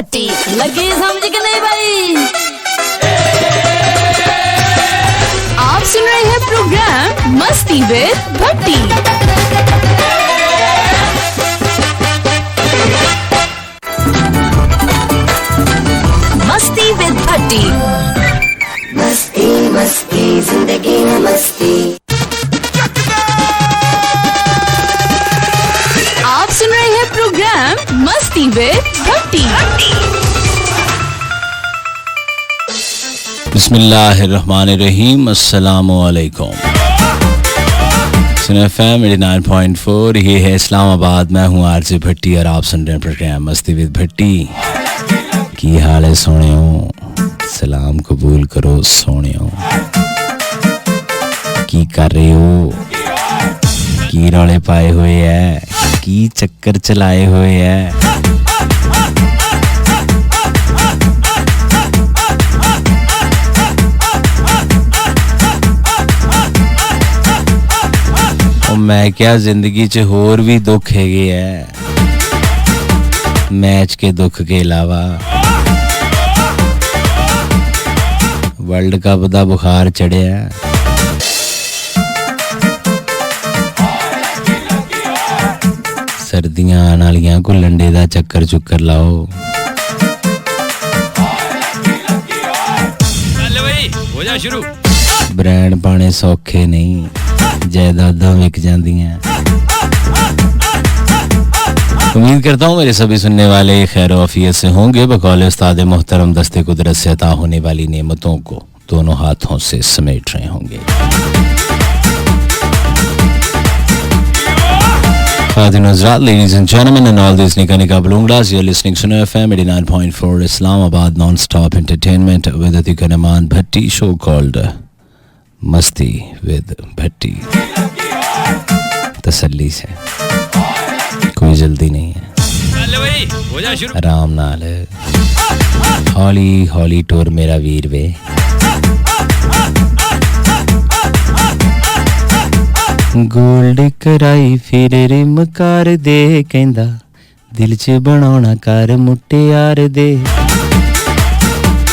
भट्टी लगे समझ के नहीं भाई। आप सुन रहे हैं प्रोग्राम मस्ती विद भट्टी। मस्ती विद भट्टी। मस्ती मस्ती जिंदगी में मस्ती। आप सुन रहे हैं प्रोग्राम मस्ती विद भट्टी। बिस्मिल्लाहिर्रहमानिर्रहीम, अस्सलामुअलैकुम। सुन FM 89.4, ये है इस्लामाबाद। मैं हूँ आरजे भट्टी और आप सुन रहे हैं प्रोग्राम मस्ती विद भट्टी। की हाल है सोनियो? सलाम कबूल करो सोनियो। की कर रहे हो? की रौले पाए हुए है? की चक्कर चलाए हुए है? मैं क्या जिंदगी च होर भी दुख है मैच के दुख के अलावा। वर्ल्ड कप दा बुखार चढ़िया, सर्दियां आने वालियां, घुलंडे दा चक्कर चुक्कर लाओ। हो जा शुरू। ब्रांड पाने सौखे नहीं, जायदादां विक जांदियां। उम्मीद करता हूँ मेरे सभी सुनने वाले खैर आफियत से होंगे, बकौल उस्ताद मोहतरम दस्ते कुदरत से अता होने वाली नेमतों को दोनों हाथों से समेट रहे होंगे। Ladies and gentlemen and all these Nika Balunglas, you're listening to FM 89.4 Islamabad non-stop entertainment with Atika Naman Bhatti, show called Masti with Bhatti। तसल्ली से, कोई जल्दी नहीं है, आराम नाल हौली हौली टोर मेरा वीर वे। गोल्ड कराई फिर रिम कर दे, कहंदा दिल च बनाना कर मुटियार दे।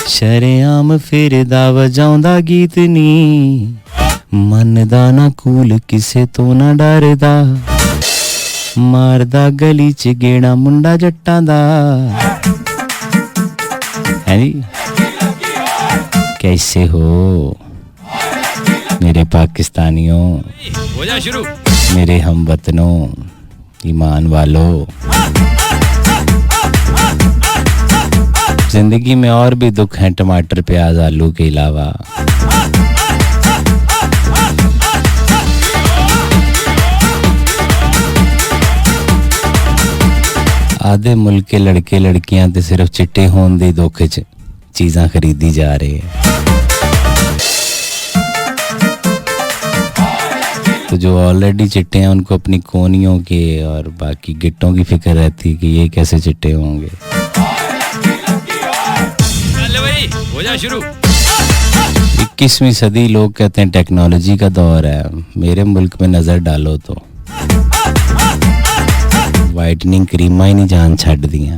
शरेआम फिरदा वजाउंदा गीत नी, मनदा ना कूल किसे तो ना डरदा। मारदा गली च गेड़ा मुंडा जट्टां दा। है नी? कैसे हो मेरे पाकिस्तानियों, हो जा शुरू। मेरे हमवतनों, ईमान वालों। जिंदगी में और भी दुख हैं टमाटर प्याज आलू के अलावा। आधे मुल्क के लड़के लड़कियां ते सिर्फ चिट्टे होने दे दुख च चीज़ां खरीदी जा रहे हैं। तो जो ऑलरेडी चिट्टे हैं उनको अपनी कोनियों के और बाकी गिट्टों की फिक्र रहती है कि ये कैसे चिट्टे होंगे। हो जा शुरू। 21वीं सदी, लोग कहते हैं टेक्नोलॉजी का दौर है। मेरे मुल्क में नजर डालो तो वाइटनिंग क्रीमा ही नहीं जान छड़ दियां।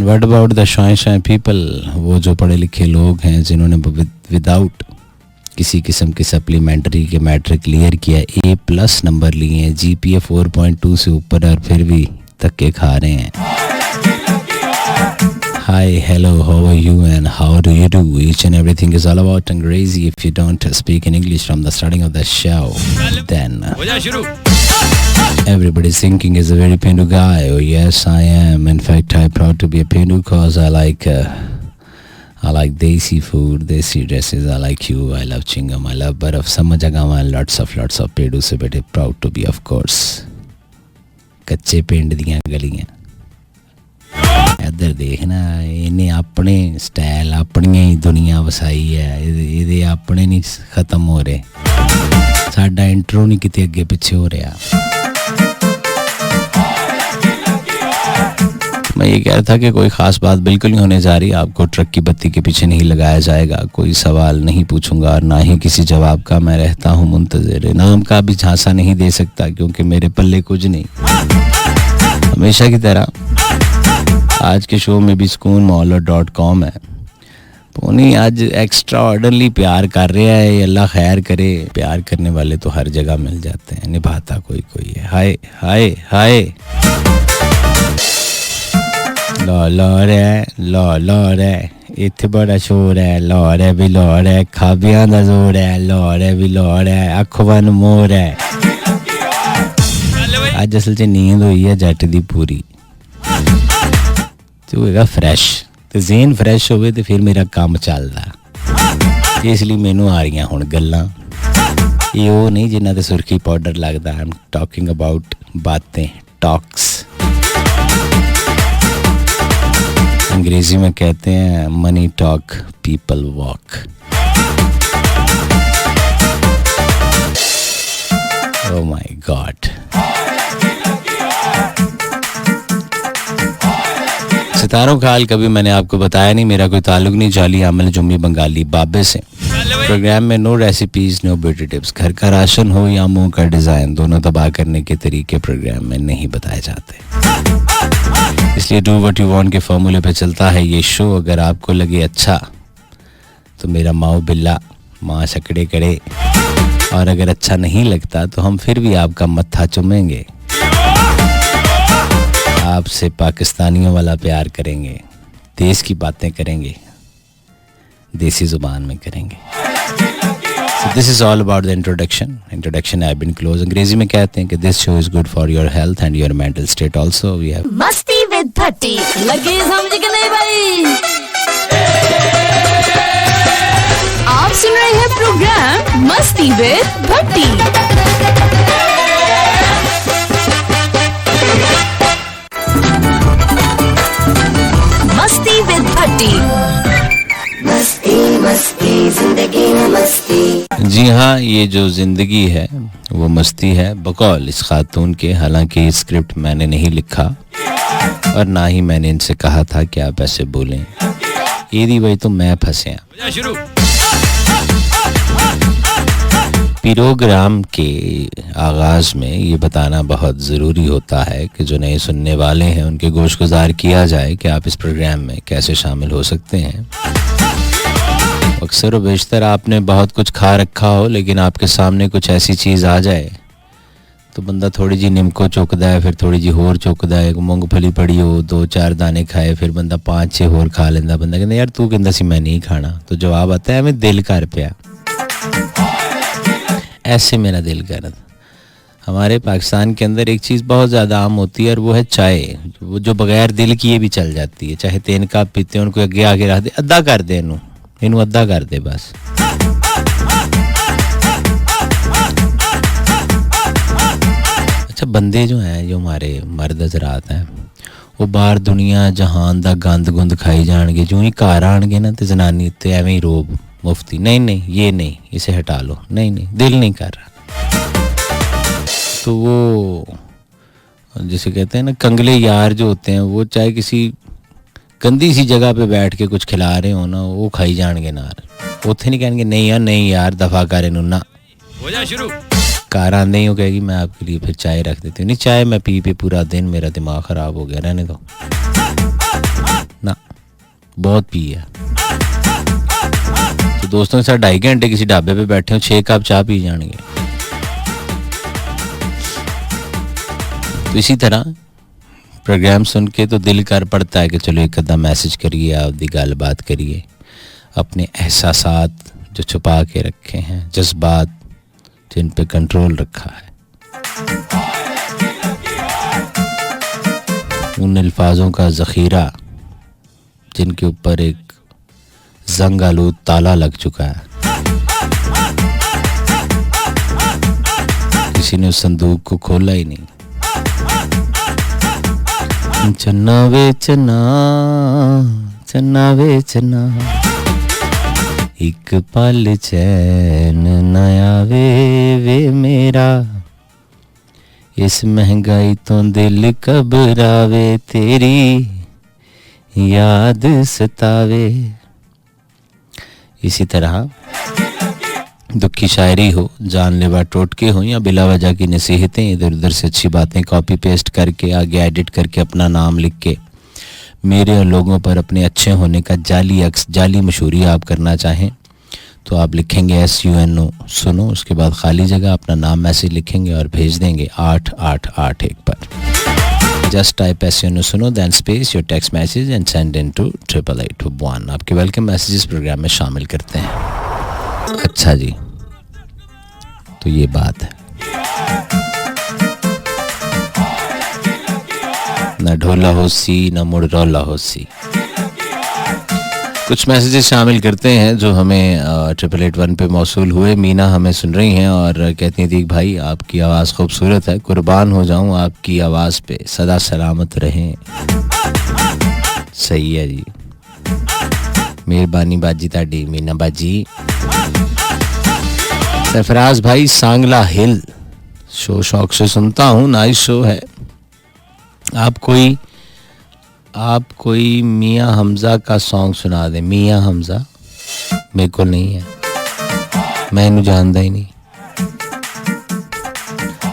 What about the shy people, वो जो पढ़े लिखे लोग हैं जिन्होंने विदाउट किसी किस्म की सप्लीमेंट्री के मैट्रिक क्लियर किया, A+ नंबर लिए हैं, GPA 4.2 से ऊपर, और फिर भी धक्के खा रहे हैं। Hi, hello, how are you and how do you do? Each and everything is all about Angrezi. If you don't speak in English from the starting of the show, then everybody's thinking is a very Pendu guy. Oh yes, I am. In fact, I'm proud to be a Pendu because I like desi food, desi dresses. I like you. I love chingam. I love barf. Samajh jagah lots of Pendu se bete proud to be, of course. कच्चे पिंड दियां गलियां। इधर देखना, इन्हें अपने style, अपनी ही दुनिया वसाई है। ये अपने नहीं खत्म हो रहे, साडा इंट्रो नहीं किते अगे पिछे हो रहा। मैं ये कह रहा था कि कोई ख़ास बात बिल्कुल नहीं होने जा रही। आपको ट्रक की बत्ती के पीछे नहीं लगाया जाएगा, कोई सवाल नहीं पूछूंगा और ना ही किसी जवाब का। मैं रहता हूँ मुंतज़िर, नाम का भी झांसा नहीं दे सकता क्योंकि मेरे पल्ले कुछ नहीं। हमेशा की तरह आज के शो में भी सुकून मोहल्ला.com है। पोनी आज एक्स्ट्रा ऑर्डरली प्यार कर रहा है, अल्लाह खैर करे। प्यार करने वाले तो हर जगह मिल जाते हैं, निभाता कोई कोई है। हाय हाय हाय लाहौर है इत्थे बड़ा शोर है। लाहौर है भी लाहौर है, खाबियां दा जोर है। लाहौर है भी लाहौर है, अख वन मोर है। अज असल च नींद हुई है जट दी पूरी ते होएगा फ्रैश ते ज़हन फ्रैश होवे ते फिर मेरा काम चलदा। इसलिए मैनू आ रही हुण गल्लां, ये वो नहीं जिन्हां ते सुर्खी पाउडर लगदा। आई एम टॉकिंग अबाउट बातें, टॉक्स। अंग्रेजी में कहते हैं money talk people walk. Oh my God. सितारों का हाल कभी मैंने आपको बताया नहीं। मेरा कोई ताल्लुक नहीं जाली आमिल जुम्मी बंगाली बाबे से। प्रोग्राम में no recipes no beauty tips. घर का राशन हो या मुंह का डिज़ाइन, दोनों तबाह करने के तरीके प्रोग्राम में नहीं बताए जाते। इसलिए डू व्हाट यू वांट के फॉर्मूले पे चलता है ये शो। अगर आपको लगे अच्छा तो मेरा माओ बिल्ला माँ शकड़े करे, और अगर अच्छा नहीं लगता तो हम फिर भी आपका मत्था चूमेंगे। आपसे पाकिस्तानियों वाला प्यार करेंगे, देश की बातें करेंगे, देसी जुबान में करेंगे। So this is all about the introduction. Introduction I've been close. अंग्रेजी में कहते हैं कि this show is good for your health and your mental state also. We have मस्ती विद भट्टी। लगे समझ के नहीं भाई। आप सुन रहे हैं प्रोग्राम मस्ती विद भट्टी। मस्ती विद भट्टी। मस्ती मस्ती जिंदगी में मस्ती। जी हाँ, ये जो ज़िंदगी है वो मस्ती है बकौल इस खातून के। हालांकि स्क्रिप्ट मैंने नहीं लिखा और ना ही मैंने इनसे कहा था कि आप ऐसे बोलें। यदि वही तो मैं फंसे। प्रोग्राम के आगाज़ में ये बताना बहुत ज़रूरी होता है कि जो नए सुनने वाले हैं उनके गोशगुजार किया जाए कि आप इस प्रोग्राम में कैसे शामिल हो सकते हैं। अक्सर व बेशतर आपने बहुत कुछ खा रखा हो, लेकिन आपके सामने कुछ ऐसी चीज़ आ जाए तो बंदा थोड़ी जी निमको चुकदा है, फिर थोड़ी जी होर चुकदा है। मूंगफली पड़ी हो, 2-4 दाने खाए, फिर बंदा 5-6 होर खा लेंदा। बंदा कहता यार तू कहता सी मैं नहीं खाना, तो जवाब आता है मैं दिल कर पिया, ऐसे मेरा दिल कर। हमारे पाकिस्तान के अंदर एक चीज़ बहुत ज़्यादा आम होती है और वो है चाय, वो जो बगैर दिल किए भी चल जाती है। चाहे 3 कप पीते हैं, उनको अगे आगे रख दे, अद्धा कर दे इनू अद्धा कर दे बस। अच्छा, बंदे जो हैं, जो हमारे मर्द हज़रात हैं, वो बाहर दुनिया जहान दा गंद गुंद खाई जाएंगे। जो ही घर आएंगे ना तो जनानी तो एवं ही रोब मुफ्ती, नहीं नहीं ये नहीं, इसे हटा लो, नहीं नहीं दिल नहीं कर रहा। तो वो जिसे कहते हैं ना कंगले यार जो होते हैं, वो चाहे किसी गंदी सी जगह पे बैठ के कुछ खिला रहे हो ना, वो खाई जाएंगे नार। उथे नहीं कहेंगे नहीं यार दफा कर इनू ना, हो जा शुरू। कार आंदे ही हो कहेगी मैं आपके लिए फिर चाय रख देती हूँ। नहीं चाय मैं पी पूरा दिन मेरा दिमाग ख़राब हो गया, रहने दो ना, बहुत पी है। तो दोस्तों के साथ 2.5 घंटे किसी ढाबे पे बैठे हो, 6 कप चाय पी जाएंगे। तो इसी तरह प्रोग्राम सुन के तो दिल कर पड़ता है कि चलो एक अद्धा मैसेज करिए, आप दी गल बात करिए, अपने एहसासात जो छुपा के रखे हैं, जज्बात जिन पे कंट्रोल रखा है, उन अल्फाजों का ज़ख़ीरा जिनके ऊपर एक जंग आलूद ताला लग चुका है। किसी ने उस संदूक को खोला ही नहीं। चन्ना वे चन्ना, चन्ना वे चन्ना, एक पल चैन नया वे मेरा, इस महंगाई तो दिल घबरावे, तेरी याद सतावे। इसी तरह दुखी शायरी हो, जानलेवा टोटके हो या बिला वजह की नसीहतें, इधर उधर से अच्छी बातें कॉपी पेस्ट करके आगे एडिट करके अपना नाम लिख के मेरे और लोगों पर अपने अच्छे होने का जाली मशहूरी आप करना चाहें तो आप लिखेंगे SUNO सुनो, उसके बाद खाली जगह अपना नाम मैसेज लिखेंगे और भेज देंगे 8881 पर। जस्ट टाइप SUNO सुनो then space your text message and send in to 8881। आपके वेलकम मैसेजेस प्रोग्राम में शामिल करते हैं। अच्छा जी, तो ये बात है, ना ढोला होसी ना मुड़ रौला होसी। कुछ मैसेजेस शामिल करते हैं जो हमें 8881 पे मौसूल हुए। मीना हमें सुन रही हैं और कहती हैं दीक भाई आपकी आवाज़ खूबसूरत है, कुर्बान हो जाऊं आपकी आवाज़ पे, सदा सलामत रहें। सही है जी, मेहरबानी बाजी ताड़ी मीना बाजी। सरफराज भाई सांगला हिल शो शौक से सुनता हूँ, नाइस शो है। आप कोई मियाँ हमजा का सॉन्ग सुना दे। मियाँ हमजा मेरे को नहीं है, मैं इन्हें जानता ही नहीं।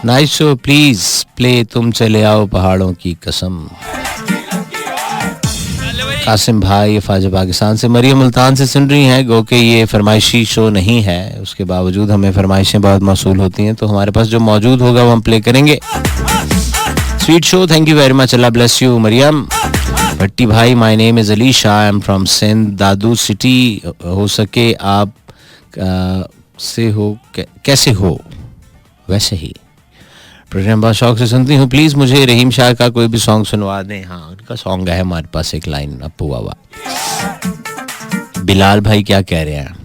नाइस शो, प्लीज प्ले तुम चले आओ पहाड़ों की कसम। कासिम भाई फाज पाकिस्तान से, मरियम मुल्तान से सुन रही हैं। गो के ये फरमाइशी शो नहीं है, उसके बावजूद हमें फरमाइशें बहुत मौसूल होती हैं, तो हमारे पास जो मौजूद होगा वो हम प्ले करेंगे। Sweet show, thank you very much, Allah bless you. Mariam Bhatti भाई, my name is Alisha, I am from Sindh Dadu city. हो सके आप से हो कैसे हो वैसे ही। प्रोग्राम बहुत शौक से सुनती हूँ, प्लीज़ मुझे रहीम शाह का कोई भी सॉन्ग सुनवा दें। हाँ, उनका सॉन्ग है हमारे पास एक लाइन, अपू बाबा। बिलाल भाई क्या कह रहे हैं,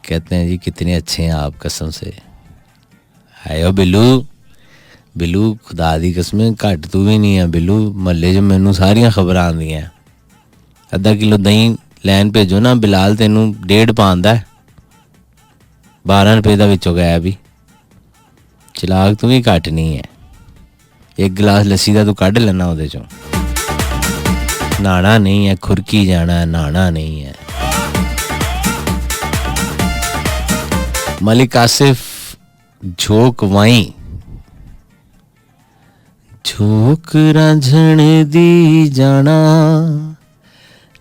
कहते हैं जी कितने अच्छे हैं आप, कसम से। आयो बिल्लू, बिल्लू खुदा दी कसमें घट तू भी नहीं है बिल्लू, महल्ले च मैनू सारियां खबरां आंदियां। अद्धा किलो दही लैन भेजो ना, बिलाल तेनू 1.5 पांदा है, 12 रुपए का विचों गया भी। चलाक तू भी घट नहीं है, एक गिलास लस्सी का तू कढ़ लेना उहदे चों। नहाना नहीं है, खुरकी जाना है, नहाना नहीं है। मलिक आसिफ झोंक वाई, झोंक रांझण दी जाना,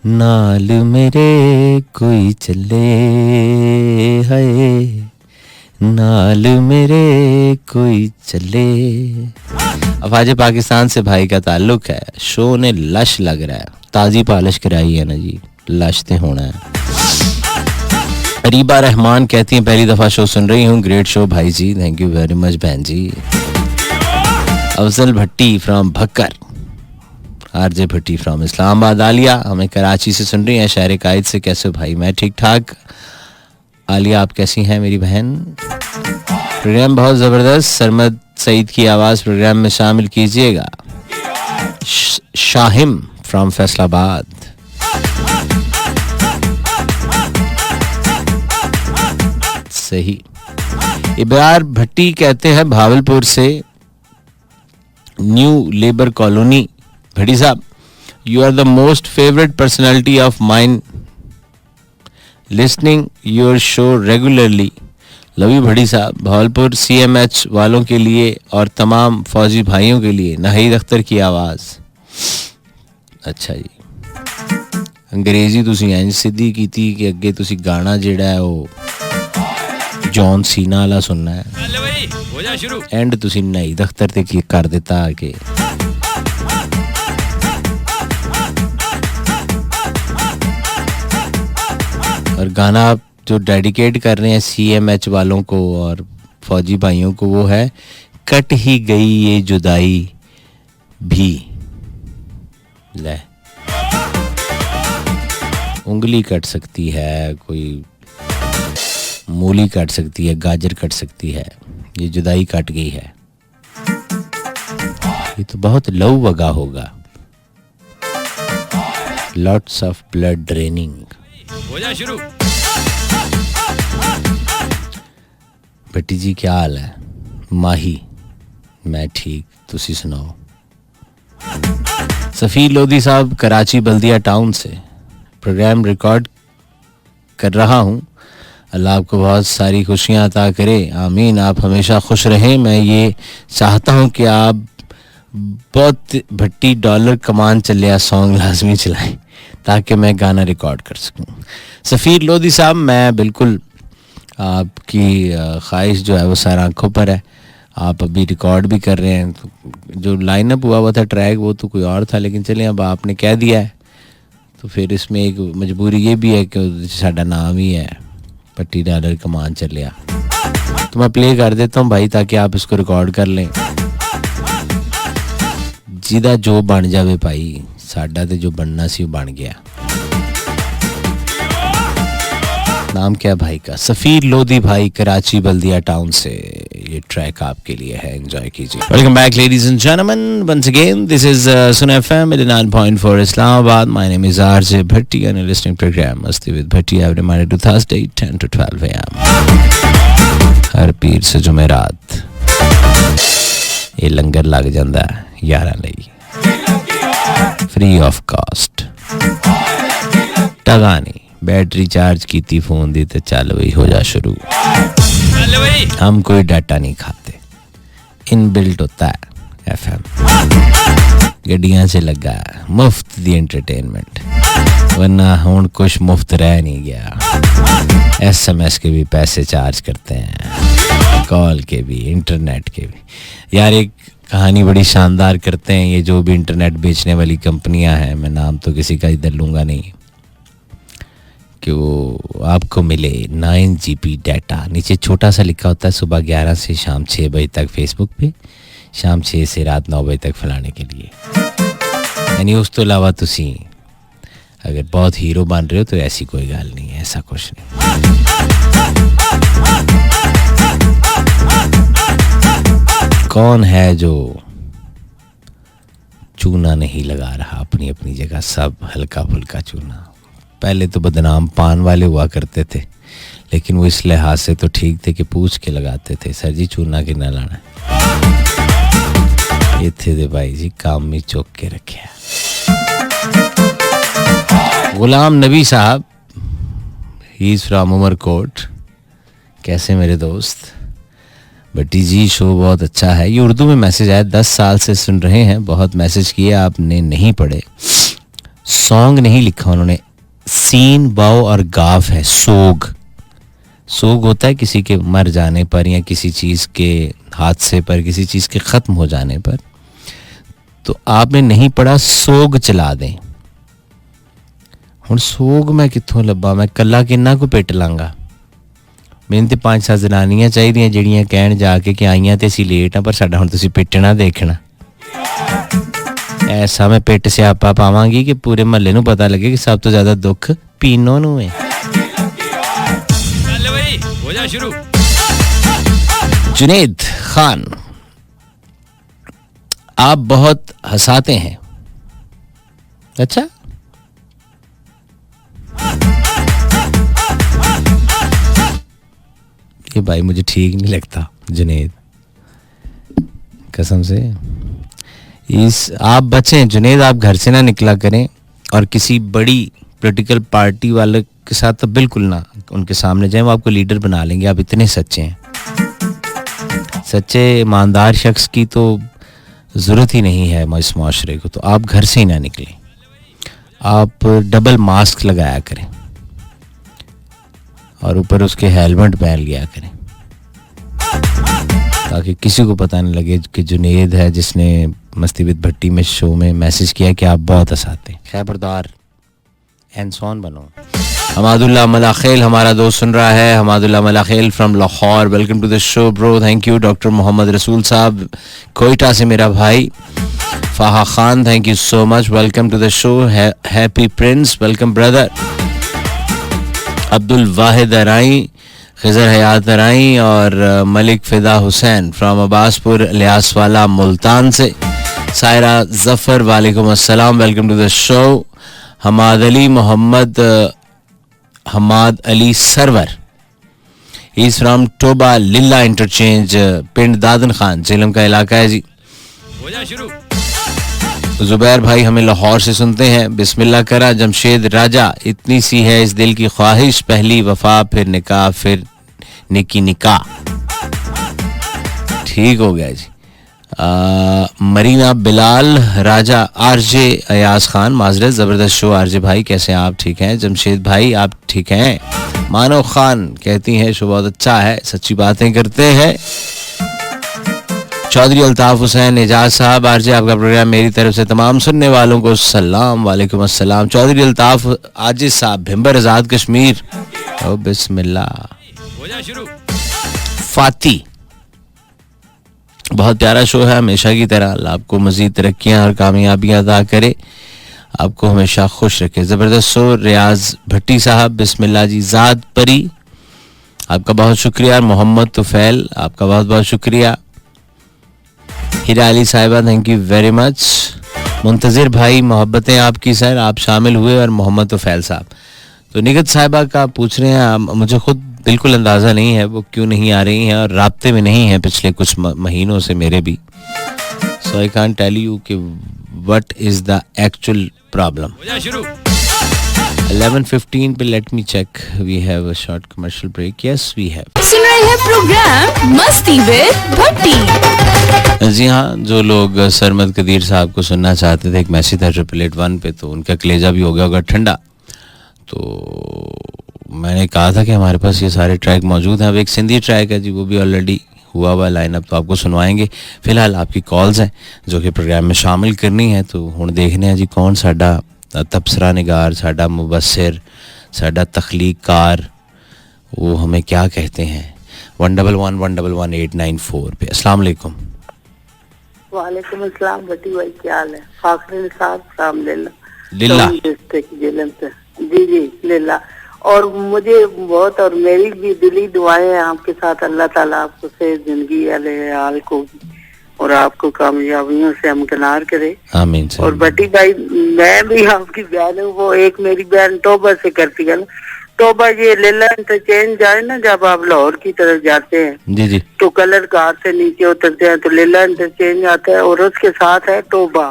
नाल मेरे कोई चले, है नाल मेरे कोई चले। अफाज पाकिस्तान से भाई का ताल्लुक है। शो ने लश लग रहा है, ताज़ी पॉलिश कराई है ना जी, लश ते होना है। अरीबा रहमान कहती हैं पहली दफ़ा शो सुन रही हूँ, ग्रेट शो भाई जी, थैंक यू वेरी मच बहन जी। Afzal Bhatti from Bhakkar, RJ Bhatti from Islamabad. Alia हमें कराची से सुन रही हैं, शहर कायद से। कैसे हो भाई? मैं ठीक ठाक। आलिया आप कैसी हैं मेरी बहन? प्रोग्राम बहुत ज़बरदस्त, सरमद सईद की आवाज़ प्रोग्राम में शामिल कीजिएगा। शाहिम फ्रॉम फैसलाबाद। सही। इब्रार भट्टी कहते हैं भावलपुर से, न्यू लेबर कॉलोनी। भट्टी साहब, you are the most favourite personality of mine, listening your show regularly. Love you Bhatti साहब। भावलपुर CMH वालों के लिए और तमाम फौजी भाइयों के लिए नाहिद अख्तर की आवाज़। अच्छा जी, अंग्रेजी तुसी इंज सीधी कीती कि अगे तुसी गाना जिहड़ा है वो जॉन सीना वाला सुनना है, एंड तुसी नाहिद अख्तर ते की कर दिता कि और गाना आप जो डेडिकेट कर रहे हैं CMH वालों को और फौजी भाइयों को, वो है कट ही गई ये जुदाई भी। ले, उंगली कट सकती है, कोई मूली कट सकती है, गाजर कट सकती है, ये जुदाई कट गई है, ये तो बहुत लव वगा होगा। Lots of blood draining. हो जा शुरू। भट्टी जी क्या हाल है? माही, मैं ठीक, तुसी सुनाओ। सफ़ी लोधी साहब कराची बल्दिया टाउन से, प्रोग्राम रिकॉर्ड कर रहा हूँ, अल्लाह आपको बहुत सारी खुशियाँ अता करे, आमीन। आप हमेशा खुश रहें। मैं ये चाहता हूँ कि आप बहुत भट्टी डॉलर कमान चलिया सॉन्ग लाजमी चलाएं ताकि मैं गाना रिकॉर्ड कर सकूं। सफ़ीर लोधी साहब, मैं बिल्कुल आपकी ख्वाहिश जो है वो सर आँखों पर है। आप अभी रिकॉर्ड भी कर रहे हैं, तो जो लाइनअप हुआ था ट्रैक वो तो कोई और था, लेकिन चलें अब आपने कह दिया है तो फिर इसमें एक मजबूरी ये भी है कि साडा नाम ही है भट्टी डॉलर कमान चलिया। तो मैं प्ले कर देता हूँ भाई ताकि आप इसको रिकॉर्ड कर लें। जिदा जो बन जावे भाई, साडा ते जो बनना सी वो बन गया। नाम क्या भाई का? सफ़ीर लोधी भाई, कराची बल्दिया टाउन से ये ट्रैक आपके लिए है, एंजॉय कीजिए। Welcome back ladies and gentleman, once again this is Sun FM 89.4 Islamabad. My name is RJ Bhatti and listening programme Masti with Bhatti every Monday to Thursday 10 to 12 AM। हर पीर से जुमेरात ये लंगर लग जाता है यारा लई, फ्री ऑफ कॉस्ट। टगा नहीं, बैटरी चार्ज की थी फोन दी तो चल वही हो जा शुरू। हम कोई डाटा नहीं खाते, इनबिल्ट होता है एफएम, गड्डियां से लगा है, मुफ्त दी एंटरटेनमेंट, वरना हुण कुछ मुफ्त रह नहीं गया। एसएमएस के भी पैसे चार्ज करते हैं, कॉल के भी, इंटरनेट के भी। यार एक कहानी बड़ी शानदार करते हैं ये जो भी इंटरनेट बेचने वाली कंपनियां हैं, मैं नाम तो किसी का इधर लूँगा नहीं, कि वो आपको मिले 9 GB डाटा। नीचे छोटा सा लिखा होता है सुबह 11 से शाम 6 बजे तक फेसबुक पे, शाम 6 से रात 9 बजे तक फैलाने के लिए। यानी उस तो अलावा तुसी अगर बहुत हीरो बन रहे हो तो ऐसी कोई गल नहीं है, ऐसा कुछ नहीं। कौन है जो चूना नहीं लगा रहा अपनी अपनी जगह, सब हल्का फुल्का चूना। पहले तो बदनाम पान वाले हुआ करते थे, लेकिन वो इस लिहाज से तो ठीक थे कि पूछ के लगाते थे, सर जी चूना कितना लाना है। ये थे दे भाई जी काम में चौक के रखे। गुलाम नबी साहब, ही इज़ फ्रॉम उमरकोट। कैसे मेरे दोस्त? भट्टी जी शो बहुत अच्छा है। ये उर्दू में मैसेज आया, 10 साल से सुन रहे हैं, बहुत मैसेज किए आपने नहीं पढ़े। सॉन्ग नहीं लिखा उन्होंने, सीन बाव और गाफ है। सोग, सोग होता है किसी के मर जाने पर या किसी चीज़ के हादसे पर, किसी चीज़ के ख़त्म हो जाने पर। तो आपने नहीं पढ़ा, सोग चला दें। हुण सोग मैं कित्थों लब्बा, मैं कल्ला किन्ना को पिट लांगा। मैनूं ते 5-7 जनानियां चाहिदियां जिहड़ियां कहण जाके कि आईयां ते असीं लेट आ पर साडा हुण तुसीं पिटना देखना। ऐसा मैं पिट स्यापा पावांगी कि पूरे महल्ले नूं पता लगे कि सब तो ज्यादा दुख पीनो नूं है। चल भाई हो जा शुरू। जुनैद खान, आप बहुत हंसाते हैं। अच्छा, ये भाई मुझे ठीक नहीं लगता जुनैद, कसम से। आप बचें जुनैद, आप घर से ना निकला करें, और किसी बड़ी पॉलिटिकल पार्टी वाले के साथ तो बिल्कुल ना उनके सामने जाएं, वो आपको लीडर बना लेंगे। आप इतने सच्चे हैं, सच्चे ईमानदार शख्स की तो ज़रूरत ही नहीं है इस माशरे को। तो आप घर से ही ना निकलें, आप डबल मास्क लगाया करें और ऊपर उसके हेलमेट पहन लिया करें, ताकि किसी को पता नहीं लगे कि जुनैद है जिसने मस्ती विद भट्टी में शो में मैसेज किया कि आप बहुत हंसाते हैं। खैबरदार एंसॉन बनो। हमादुल्लाह मलाखेल हमारा दोस्त सुन रहा है, Hamadullah Malakhel from Lahore, welcome to the show bro, thank you. Doctor Mohammad Rasool साहब कोयटा से मेरा भाई। Faha Khan, thank you so much, welcome to the show. Happy prince, welcome brother. Abdul Wahid Arai, Khizar Hayat Arai और मलिक फिदा हुसैन फ्रॉम अब्बासपुर लियासवाला मुल्तान से। सायरा जफर, वालेकुम अस्सलाम, welcome to the show. Hamad Ali Mohammad, Hamad Ali Sarwar, he is from Toba Leela interchange, पिंड दादन खान, झेलम का इलाका है जी। हो जा शुरू। जुबैर भाई हमें लाहौर से सुनते हैं। बिस्मिल्लाह करा जमशेद राजा, इतनी सी है इस दिल की ख्वाहिश, पहली वफा फिर निकाह फिर निकी निकाह। ठीक हो गया जी। मरीना बिलाल राजा, आरजे अयाज खान, माजरत, जबरदस्त शो आरजे भाई, कैसे हैं आप? ठीक हैं जमशेद भाई, आप ठीक हैं? मानो खान कहती हैं शो बहुत अच्छा है, सच्ची बातें करते हैं। चौधरी अल्ताफ हुसैन एजाज साहब, आरजे आपका प्रोग्राम मेरी तरफ से तमाम सुनने वालों को सलाम। वालेकुम अस्सलाम। चौधरी अल्ताफ आजिज साहब, भिंबर आजाद कश्मीर। ओ बिस्मिल्लाह। फाती, बहुत प्यारा शो है हमेशा की तरह, अल्लाह आपको मजीद तरक्कियां और कामयाबियां अता करे, आपको हमेशा खुश रखे। जबरदस्त शो। रियाज भट्टी साहब, बिस्मिल्लाह जी। जाद परी, आपका बहुत शुक्रिया। मोहम्मद तुफैल, आपका बहुत बहुत शुक्रिया। हीरा अली साहिबा, थैंक यू वेरी मच। मुंतजिर भाई, मोहब्बतें आपकी सर, आप शामिल हुए। और मोहम्मद तुफैल साहब, तो निगत साहिबा का पूछ रहे हैं, मुझे खुद बिल्कुल अंदाज़ा नहीं है वो क्यों नहीं आ रही हैं और राब्ते में नहीं है पिछले कुछ महीनों से मेरे भी। So I can't tell you कि what is the actual problem. 11:15 पे let me check, we have a short commercial break. Yes we have. सुन रहे हैं प्रोग्राम मस्ती विद भट्टी। जी हाँ, जो लोग सरमद कदीर साहब को सुनना चाहते थे, एक मैसेज था 888 पे, तो उनका कलेजा भी हो गया होगा ठंडा। तो मैंने कहा था कि हमारे पास ये सारे ट्रैक मौजूद हैं। अब एक सिंधी ट्रैक है जी, वो भी ऑलरेडी हुआ हुआ लाइनअप, तो आपको सुनवाएंगे। फिलहाल आपकी कॉल्स हैं जो कि प्रोग्राम में शामिल करनी है, तो हुण देखने हैं जी कौन साडा तबसरा निगार, साडा मुबस्सिर, साडा तख्लीककार, वो हमें क्या कहते हैं। 111-111-894 पे। अस्सलाम वालेकुम। वालेकुम अस्सलाम भट्टी भाई, क्या हाल है? फाखरी साहब, साम लिल्ला जी जी लिल्ला। और मुझे बहुत, और मेरी भी दिली दुआएं हैं आपके साथ, अल्लाह ताला आपको से जिंदगी वाले हाल को और आपको कामयाबियों से हमकिनार करे, आमीन। और भट्टी भाई मैं भी आपकी बहन हूँ, वो एक मेरी बहन तोबा से करती है ना, तोबा ये लेला इंटरचेंज जाए ना, जब आप लाहौर की तरफ जाते हैं जी जी, तो कलर कार से नीचे उतरते हैं तो लेला इंटरचेंज आता है, और उसके साथ है तोबा।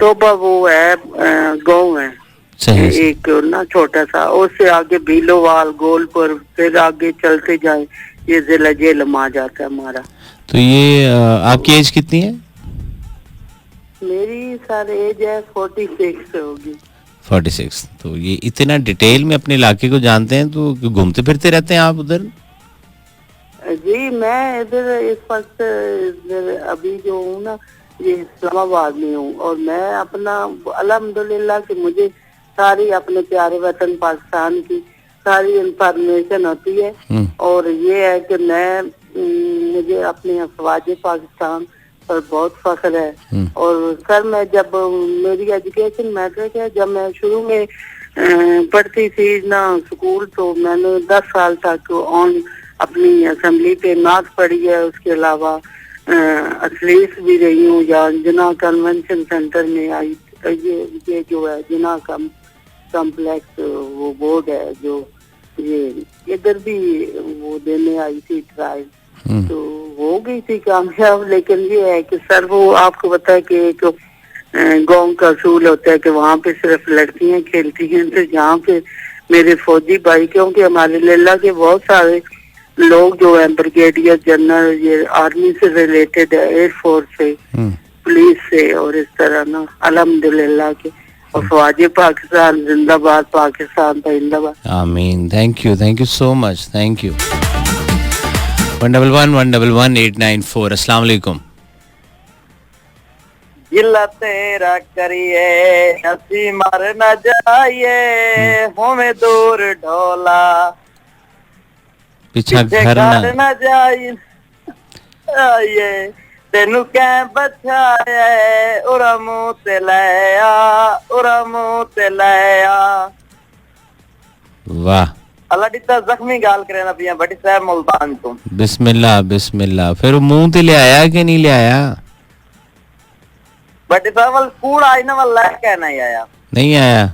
तोबा वो है गाँव है एक ना छोटा सा, उससे आगे भीलोवाल, गोलपुर, फिर आगे चलते जाए ये जिला जेलम आ जाता है हमारा। तो ये आपकी एज कितनी है? मेरी सर एज है 46 होगी। 46। तो ये इतना डिटेल में अपने इलाके को जानते हैं, तो घूमते फिरते रहते हैं आप उधर? जी मैं इधर इस वक्त अभी जो हूँ ना, ये इस्लामाबाद में हूँ, और मैं अपना अल्हम्दुलिल्लाह कि मुझे सारी अपने प्यारे वतन पाकिस्तान की सारी इंफॉर्मेशन होती है। और ये है कि मैं मुझे अपने अफवाज पाकिस्तान पर बहुत फख्र है। और सर मैं जब मेरी एजुकेशन मैट्रिक है, जब मैं शुरू में पढ़ती थी ना स्कूल, तो मैंने 10 साल तक ऑन अपनी असेंबली पे नात पढ़ी है। उसके अलावा असलीस भी रही हूँ, या जिना कन्वेंशन सेंटर में आई, ये जो है जिना कॉम्प्लेक्स वो बोर्ड है जो ये इधर भी वो देने आई थी ट्रायल, तो हो गई थी कामयाब। लेकिन ये है कि सर वो आपको पता है कि एक गांव का असूल होता है कि वहाँ पे सिर्फ लड़कियां खेलती हैं, तो यहाँ पे मेरे फौजी भाई, क्योंकि हमारे लिल्ला के बहुत सारे लोग जो है ब्रिगेडियर जनरल, ये आर्मी से रिलेटेड है, एयरफोर्स से, पुलिस से, और इस तरह ना अल्हम्दुलिल्लाह के। और फौजी पाकिस्तान जिंदाबाद, पाकिस्तान जिंदाबाद। आमीन। Thank you so much, thank you. 111-111-894। अस्सलाम वालेकुम। जिला तेरा करिए हंसी मर न जाइए, हमें दूर ढोला पीछा घर न जाइए, तेनू कै बचाया उरा मुंह ते लाया, उरा मुंह ते लाया। वाह, अल्लाह दिता जख्मी गाल करे ना पिया बड़ी साहब मुल्तान तुम। बिस्मिल्लाह बिस्मिल्लाह। फिर मुंह ते ले आया कि नहीं ले आया? बड़ी साहब कूड़ आई ना वाला क्या नहीं आया? नहीं आया,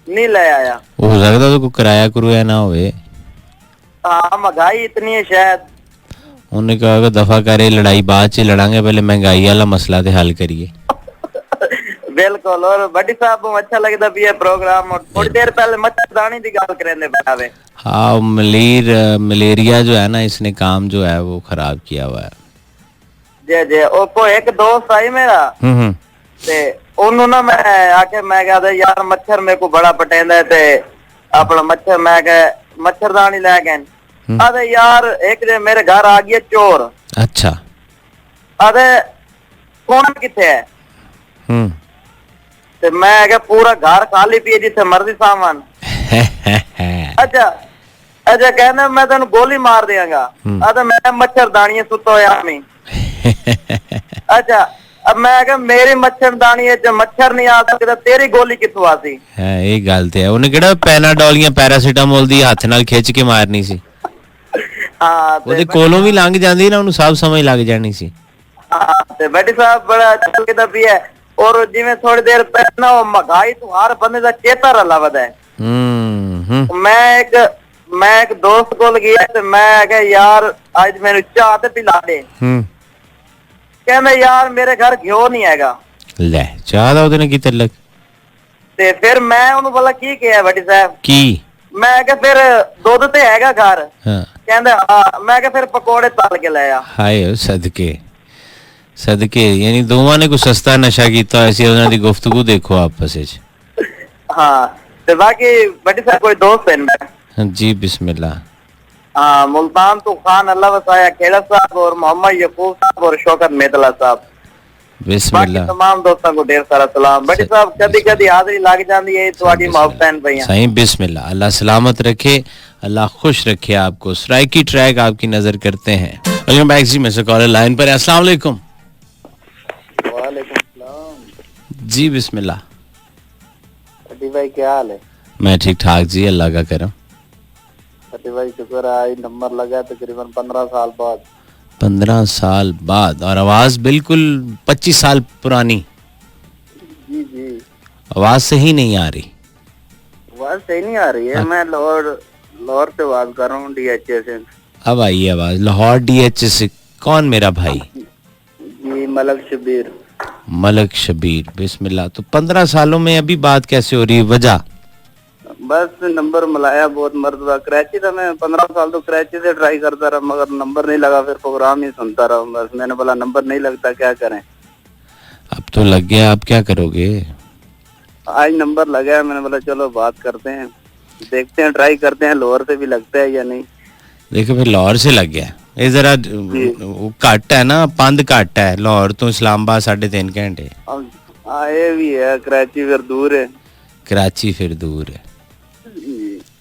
नहीं ले आया। हो सकता तो कोई किराया करुया ना होवे। हाँ महंगाई इतनी है शायद। उन्होंने कहा दफा करे लड़ाई बाद च लड़ांगे, पहले महंगाई वाला मसला ते हल करिए। बिल्कुल। और बड़ी साहब अच्छा लगता भी है प्रोग्राम। और थोड़ी देर पहले मच्छरदानी की गल करेंगे बनावे। हाँ, मलेरिया जो है ना, इसने काम जो है वो खराब किया हुआ है। जी जी। ओ कोई एक दोस्त आई मेरा ते ओनू ना मैं आके मैं कहता यार मच्छर मेरे को बड़ा पटेंदा है ते अपना मच्छर मैं कह मच्छरदानी ले गए। अरे यार एक दिन मेरे घर आ गया चोर। अच्छा। अरे कौन किथे है? ते मैं क्या पूरा घर खाली पिए जिथे मर्जी सामान। अच्छा अच्छा कहना मैं तेन गोली मार देंगा। अरे मैं मच्छरदानी सुतो आमी। अच्छा अब मैं क्या मेरी मच्छरदानी च मच्छर नहीं आ सकता तेरी गोली किथों आसी? ਇਹ ਗੱਲ ਤੇ ਹੈ। ਉਹਨੇ ਕਿਹੜਾ ਪੈਨਾਡੋਲ ਜਾਂ ਪੈਰਾਸੀਟਾਮੋਲ ਦੀ ਹੱਥ ਨਾਲ ਖਿੱਚ ਕੇ ਮਾਰਨੀ ਸੀ। ਹਾਂ ਉਹਦੇ ਕੋਲੋਂ ਵੀ ਲੰਘ ਜਾਂਦੀ ਨਾ, ਉਹਨੂੰ ਸਭ ਸਮਝ ਲੱਗ ਜਾਣੀ ਸੀ। ਹਾਂ ਤੇ ਬੈਠੀ ਸਾਹਿਬ ਬੜਾ ਅੱਛਾ ਲੱਗਦਾ ਵੀ ਹੈ। ਔਰ ਜਿਵੇਂ ਥੋੜੀ ਦੇਰ ਪਹਿਲਾਂ ਉਹ ਮਗਾਈ ਤੋਂ ਹਰ ਬੰਦੇ ਦਾ ਚੇਤਾ ਰਲਾਵਦਾ ਹੈ। ਮੈਂ ਇੱਕ ਦੋਸਤ ਕੋਲ ਗਿਆ ਤੇ ਮੈਂ ਕਿਹਾ ਯਾਰ ਅੱਜ ਮੈਨੂੰ ਚਾਹ ਤੇ ਪਿਲਾ ਦੇ। ਕਹਿੰਦਾ ਯਾਰ ਮੇਰੇ ਘਰ ਘਿਓ ਨਹੀਂ ਹੈਗਾ। ਲੈ ਚਾਹ ਦਾ ਉਹਦੇ ਨਾਲ ਕੀ ਤਲਕ? ਤੇ ਫਿਰ ਮੈਂ ਉਹਨੂੰ ਬੋਲਾ ਕੀ ਕਿਹਾ ਬੈਠੀ ਸਾਹਿਬ? ਕੀ? ਮੈਂ ਕਿਹਾ ਫਿਰ ਦੁੱਧ ਤੇ ਹੈਗਾ ਘਰ? ਹਾਂ। ਕਹਿੰਦਾ ਹਾਂ। ਮੈਂ ਕਿਹਾ ਫਿਰ ਪਕੌੜੇ ਤਲ ਕੇ ਲੈ ਆ। ਹਾਏ ਸਦਕੇ ਸਦਕੇ, ਯਾਨੀ ਦੋਵਾਂ ਨੇ ਕੋਈ ਸਸਤਾ ਨਸ਼ਾ ਕੀਤਾ ਹੋਇਆ ਸੀ। ਉਹਨਾਂ ਦੀ ਗੁਫ਼ਤਗੂ ਦੇਖੋ ਆਪਸ ਵਿੱਚ। ਹਾਂ ਤੇ ਬਾਕੀ ਬੈਠੀ ਸਾਹਿਬ ਕੋਈ ਦੋਸਤ ਹੈ ਜੀ बिस्मिल्लाह। हाँ मुल्तान तो खान अल्लाह वसाया खेड़ा साहब और मोहम्मद यकूब साहब और शौकत मेदला साहब। बिस्मिल्लाह। तमाम दोस्तों को ढेर सारा सलाम। बड़ी साहब कदी कदी हाजिरी लग जाती है थोड़ी मोहब्बत भैया। सही बिस्मिल्लाह। अल्लाह सलामत रखे, अल्लाह खुश रखे आपको। स्ट्राइकी ट्रैक आपकी नजर करते हैं। वेलकम बैक जी। मैं कॉलर लाइन पर। अस्सलाम वालेकुम। वालेकुम सलाम जी बिस्मिल्लाह। अटी भाई क्या हाल है? मैं ठीक ठाक जी, अल्लाह का करम। अटी भाई शुक्र है आज नंबर लगा तकरीबन 15 साल बाद। 15 साल बाद, और आवाज बिल्कुल 25 साल पुरानी। जी जी। आवाज सही नहीं आ रही। आवाज सही नहीं आ रही है। मैं लाहौर से बात कर रहा हूँ DHA से। अब आई आवाज। लाहौर DHA से। कौन मेरा भाई? जी मलक शबीर। मलक शबीर। बिस्मिल्लाह। तो 15 सालों में अभी बात कैसे हो रही है? वजह? बस नंबर मिलाया बहुत मर्तबा। कराची था मैं 15 साल तो कराची से ट्राई करता रहा मगर नंबर नहीं लगा। फिर प्रोग्राम ही सुनता रहा। बस मैंने बोला नंबर नहीं लगता क्या करें। अब तो लग गया, आप क्या करोगे? आज नंबर लगा है। मैंने बोला चलो बात करते हैं, देखते हैं, ट्राई करते हैं लाहौर से भी लगता है या नहीं। देखो फिर लाहौर से लग गया। ये जरा घट है ना, पंद घट है। लाहौर तो इस्लामाबाद 3.5 घंटे। आए भी है, कराची फिर दूर है। कराची फिर दूर है।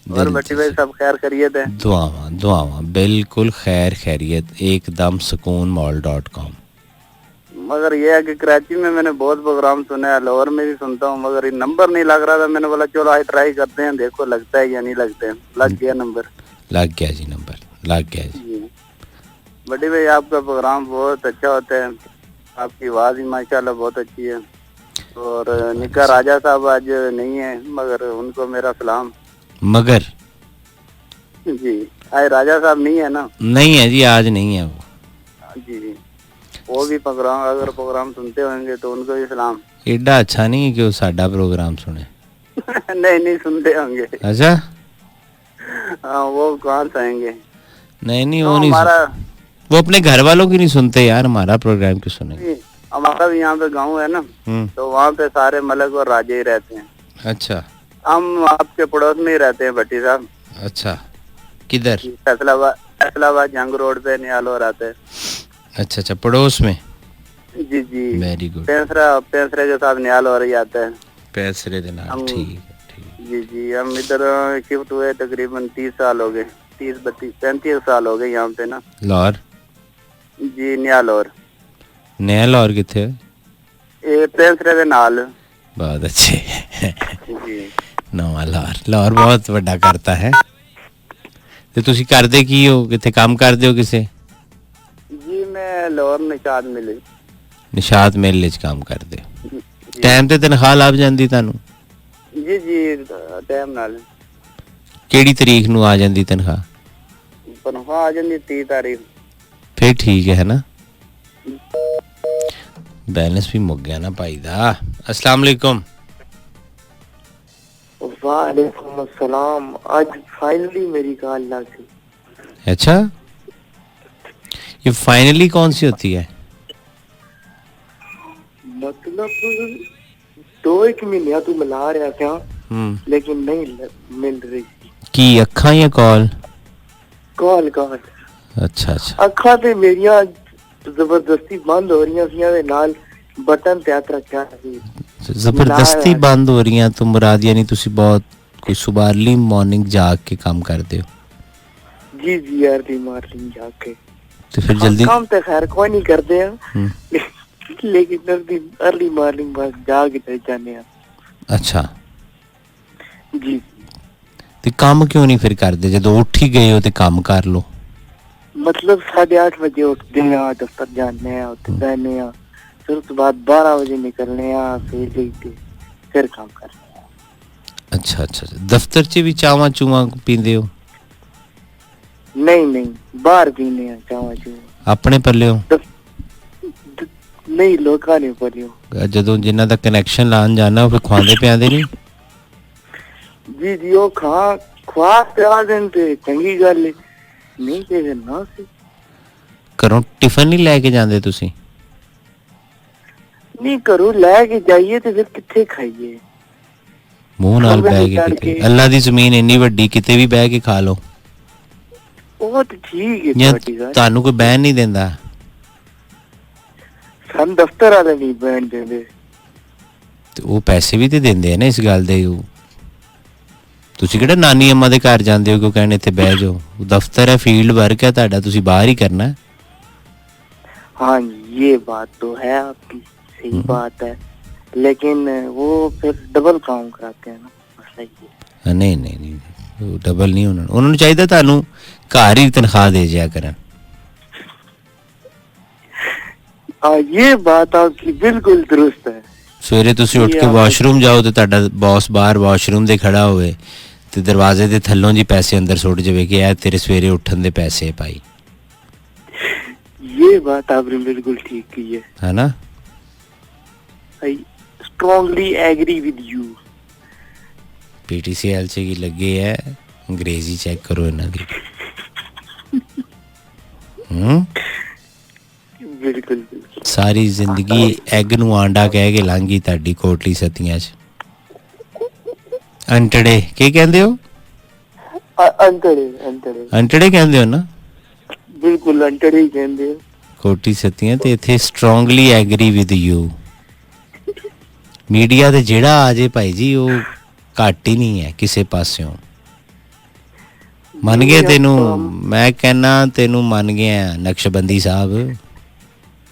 और बच्चे भाई सब खैर खैरियत है? दुआवा बिल्कुल खैर खैरियत एकदम। sukoonmall.com। मगर ये है कि कराची में मैंने बहुत प्रोग्राम सुने हैं, लाहौर में भी सुनता हूँ मगर ये नंबर नहीं लग रहा था। मैंने बोला चलो आज ट्राई करते हैं, देखो लगता है या नहीं लगता है। लग गया नंबर। लग गया जी, नंबर लग गया जी। बड़ी भाई आपका प्रोग्राम बहुत अच्छा होता है। आपकी आवाज भी माशाल्लाह बहुत अच्छी है। और निका राजा साहब आज नहीं है मगर उनको मेरा सलाम। मगर जी आज राजा साहब नहीं है ना? नहीं है जी, आज नहीं है वो। जी जी। वो भी प्रोग्राम अगर प्रोग्राम सुनते होंगे तो उनको भी सलाम। एडा अच्छा नहीं कि वो साडा प्रोग्राम सुने। नहीं सुनते होंगे। अच्छा। हाँ वो कहाँ से आएंगे? नहीं तो वो नहीं हमारा वो अपने घर वालों की नहीं सुनते यार, हमारा प्रोग्राम क्यों सुनेंगे? हमारा भी यहाँ पे गांव है ना, तो वहाँ पे सारे मलक और राजे ही रहते हैं। अच्छा। हम आपके पड़ोस में ही रहते हैं भट्टी साहब। अच्छा किधर? फैसलाबाद जंग रोड पे नियालोर आते हैं। अच्छा अच्छा, पड़ोस में। जी जी वेरी गुड। पैंसरे के साथ नियालोर ही आता है। पैसरे के नाम। ठीक है। जी जी हम इधर शिफ्ट हुए तकरीबन 30 साल हो गए। 35 साल हो गए यहाँ पे ना। लाहौर? जी नियालोर। नया लाहौर किथे? ये पैंसरे के नाल। बहुत अच्छे। जी नवा लाहौर बहुत ਵੱਡਾ ਕਰਤਾ ਹੈ। ਤੇ ਤੁਸੀਂ ਕਰਦੇ ਕੀ ਹੋ? ਕਿੱਥੇ ਕੰਮ ਕਰਦੇ ਹੋ ਕਿਸੇ? जी मैं लाहौर ਨਿਸ਼ਾਤ ਮੇਲੇ 'ਚ ਕੰਮ ਕਰਦੇ ਹੋ। ਟਾਈਮ ਤੇ ਤਨਖਾਹ ਲੱਭ ਜਾਂਦੀ ਤੁਹਾਨੂੰ? जी जी टाइम नाल। ਕਿਹੜੀ ਤਰੀਕ ਨੂੰ ਆ ਜਾਂਦੀ ਤਨਖਾਹ? तनख्वाह आ जाती 30 तारीख। फिर ठीक है ना। बैलेंस भी मुक गया ना भाई दा। अस्सलाम वालेकुम। वालेकुम अस्सलाम। आज फाइनली मेरी कॉल लग गई। अच्छा, ये फाइनली कौन सी होती है? मतलब 2-1 महीने तू मिला रहा था लेकिन नहीं मिल रही की अखा या कॉल? कॉल। अच्छा अच्छा, अखा ते मेरिया जबरदस्ती बंद हो रही सी दे नाल बटन ते हथ रखा सी। जबरदस्ती बंद हो रही हैं तो मुराद यानी तुसी बहुत कोई सुबह अर्ली मॉर्निंग जाग के काम करते हो? जी अर्ली मॉर्निंग जाग के। तो फिर जल्दी काम तो खैर कोई नहीं करते हैं लेकिन अर्ली मॉर्निंग बस जाग के जाने हैं। अच्छा जी, ते काम क्यों नहीं फिर करते? जदों उठ ही गए हो ते काम कर लो। मतलब 8:30 बजे उठते हैं, दफ्तर जाने हैं, उत्ते बहने हैं, फिर उसके बाद 12 बजे निकलने हैं, फिर लेके फिर काम करने हैं। अच्छा अच्छा, दफ्तर च भी चावा चूवा पींदे हो? नहीं बाहर पीने हैं चावा चूवा। अपने पल्ले हो? नहीं लोका ने पलियो। जदों जिन्हां दा कनैक्शन लान जाना फिर खुआंदे पिआंदे नहीं? जी वो खवा पिया देन ते चंगी गल है, नहीं ते ना सी। घरों टिफिन नहीं लैके जांदे तुसी? नहीं घरों लैके जाइए ते फिर किथे खाइए? मूंह नाल बह के किते? अल्लाह दी जमीन इन्नी वड्डी किते भी बह के खा लो। ਉਹ ਤੇ ਠੀਕ ਹੈ ਜਾਂ ਤੁਹਾਡੀ ਗੱਲ। ਤੁਹਾਨੂੰ ਕੋਈ ਬਹਿਣ ਨਹੀਂ ਦਿੰਦਾ? ਸਾਨੂੰ ਦਫ਼ਤਰ ਵਾਲੇ ਨਹੀਂ ਬਹਿਣ ਦਿੰਦੇ। ਤੇ ਉਹ ਪੈਸੇ ਵੀ ਤੇ ਦਿੰਦੇ ਆ ਨਾ ਇਸ ਗੱਲ ਦੇ। ਤੁਸੀਂ ਕਿਹੜਾ ਨਾਨੀ ਅੰਮਾ ਦੇ ਘਰ ਜਾਂਦੇ ਹੋ ਕਿਉਂ ਕਹਿਣ ਇੱਥੇ ਬਹਿ ਜਾਓ? ਦਫ਼ਤਰ ਹੈ, ਫੀਲਡ ਵਰਕ ਹੈ ਤੁਹਾਡਾ, ਤੁਸੀਂ ਬਾਹਰ ਹੀ ਕਰਨਾ। हाँ ये बात तो है आपकी, सही बात है, लेकिन वो फिर डबल काम कराते हैं ना, मसला ये। ਨਹੀਂ ਡਬਲ ਨਹੀਂ ਉਹਨਾਂ ਨੂੰ ਚਾਹੀਦਾ ਤੁਹਾਨੂੰ ਘਰ ਹੀ ਤਨਖਾਹ ਦੇ ਜਿਆ ਕਰਨ। ये बात आपकी बिल्कुल दुरुस्त है। ਸਵੇਰੇ ਤੁਸੀਂ ਉੱਠ ਕੇ ਵਾਸ਼ਰੂਮ ਜਾਓ ਤੇ ਤੁਹਾਡਾ ਬੌਸ ਬਾਹਰ ਵਾਸ਼ਰੂਮ ਦੇ ਖੜਾ ਹੋਵੇ ਤੇ ਦਰਵਾਜ਼ੇ ਦੇ ਥੱਲੋਂ ਜੀ ਪੈਸੇ ਅੰਦਰ ਸੁੱਟ ਜਾਵੇ ਕਿ ਇਹ ਤੇਰੇ ਸਵੇਰੇ ਉੱਠਣ ਦੇ ਪੈਸੇ ਭਾਈ। ये बात आपने बिल्कुल ठीक की है ना? I strongly agree with you। PTCL ਚ ਕੀ ਲੱਗੇ ਹੈ ਅੰਗਰੇਜ਼ੀ ਚੈੱਕ ਕਰੋ ਇਹਨਾਂ ਦੀ। ਬਿਲਕੁਲ ਸਾਰੀ ਜ਼ਿੰਦਗੀ ਐਗ ਨੂੰ ਆਂਡਾ ਕਹਿ ਕੇ ਲੰਘੀ ਤੁਹਾਡੀ ਕੋਟਲੀ ਸਤੀਆਂ ਚ। ਅੰਟੜੇ ਕੀ ਕਹਿੰਦੇ ਹੋ? ਅੰਟੜੇ ਕਹਿੰਦੇ ਹੋ ਨਾ? ਬਿਲਕੁਲ ਅੰਟੜੇ ਹੀ ਕਹਿੰਦੇ ਹੋ। ਕੋਟੀ ਸਤੀਆਂ ਤੇ ਇੱਥੇ strongly agri with you. Media ਤੇ ਜਿਹੜਾ ਆ ਜੇ ਭਾਈ ਜੀ ਉਹ ਘੱਟ ਹੀ ਨਹੀਂ ਹੈ ਕਿਸੇ ਪਾਸਿਓਂ। ਮੰਨ ਗਏ ਤੈਨੂੰ? ਮੈਂ ਕਹਿਣਾ ਤੈਨੂੰ ਮੰਨ ਗਿਆ ਨਕਸ਼ਬੰਦੀ ਸਾਹਿਬ।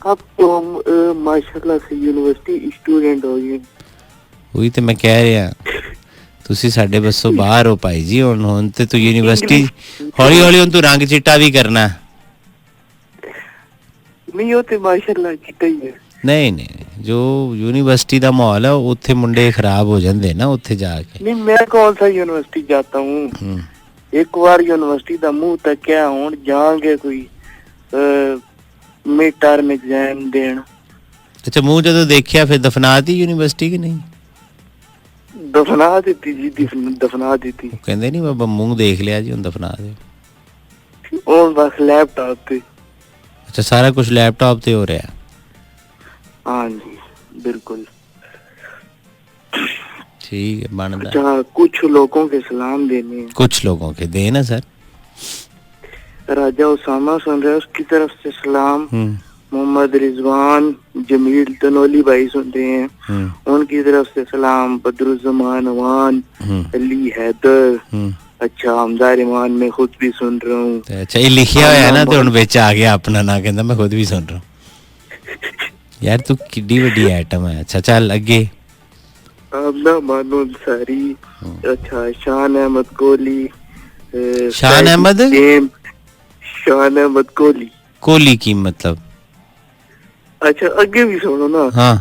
अब तो हम माशाल्लाह से यूनिवर्सिटी स्टूडेंट हो गए। ਉਹੀ ਤੇ ਮੈਂ ਕਹਿ ਰਿਹਾ ਤੁਸੀਂ ਸਾਡੇ ਬੱਸੋਂ ਬਾਹਰ ਹੋ ਭਾਈ ਜੀ। ਹੁਣ ਤੇ ਤੂੰ ਯੂਨੀਵਰਸਿਟੀ ਹੌਲੀ ਹੌਲੀ ਹੁਣ ਤੂੰ ਰੰਗ ਚਿੱਟਾ ਵੀ ਕਰਨਾ। नहीं होते माशाल्लाह चिट्टा ही है। नहीं जो यूनिवर्सिटी ਦਾ ਮਾਹੌਲ ਹੈ ਉੱਥੇ ਮੁੰਡੇ ਖਰਾਬ ਹੋ ਜਾਂਦੇ ਨਾ ਉੱਥੇ ਜਾ ਕੇ। नहीं मैं कौन सा यूनिवर्सिटी जाता हूँ, एक बार यूनिवर्सिटी का मुंह तक क्या हूँ जाएंगे कोई मिड टर्म एग्जाम देन। ਅੱਛਾ ਮੂੰਹ ਜਦੋਂ ਦੇਖਿਆ ਫਿਰ ਦਫਨਾਤੀ ਯੂਨੀਵਰਸਿਟੀ ਕਿ ਨਹੀਂ? दफना देती जी, दफना देती। ਕਹਿੰਦੇ ਨਹੀਂ ਬਾਬਾ ਮੂੰਹ ਦੇਖ ਲਿਆ ਜੀ ਹੁਣ ਦਫਨਾ ਦਿਓ। और बस लैपटॉप पे। ਅੱਛਾ ਸਾਰਾ ਕੁਝ ਲੈਪਟਾਪ ਤੇ ਹੋ ਰਿਹਾ? हाँ जी बिल्कुल ठीक है बनता। अच्छा कुछ लोगों के सलाम देने हैं। कुछ लोगों के देना सर। राजा उसामा सुन रहे हैं, उसकी तरफ से सलाम। मोहम्मद रिजवान जमील तनोली भाई सुन रहे हैं, उनकी तरफ से सलाम। बदरुज्जमान अवान अली हैदर। अच्छा हमदार ईमान मैं खुद भी सुन रहा हूँ। अच्छा ये लिखिया होया ना तो हुण विच आ गया अपना ना, कहंदा मैं खुद भी सुन रहा हूँ। यार तू किड्डी वड्डी आइटम है। अच्छा चल अगे। आमना मानो अंसारी। अच्छा शान अहमद कोहली। शान अहमद? शान अहमद कोहली। कोहली की मतलब? अच्छा आगे भी सुनो ना। हाँ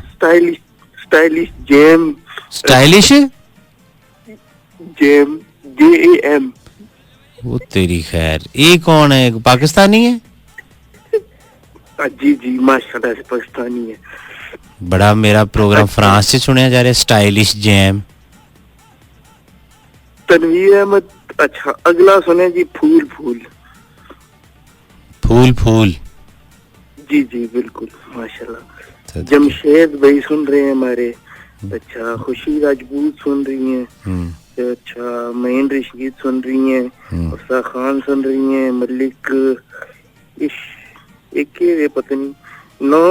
stylish gem. Stylish gem JAM। वो तेरी खैर ये कौन है? पाकिस्तानी है? जी माशाल्लाह से पाकिस्तानी है। बड़ा मेरा प्रोग्राम फ्रांस से सुनया जा रहा है, स्टाइलिश जैम। तनवीर अहमद। अच्छा अगला सुने जी, फूल फूल। फूल फूल जी जी बिल्कुल माशाल्लाह। जमशेद भाई सुन रहे हैं हमारे। अच्छा खुशी राजपूत सुन रही हैं। अच्छा महीन रशीद सुन रही हैं। अफसा खान सुन रही हैं। मलिक एक ही पता नहीं नो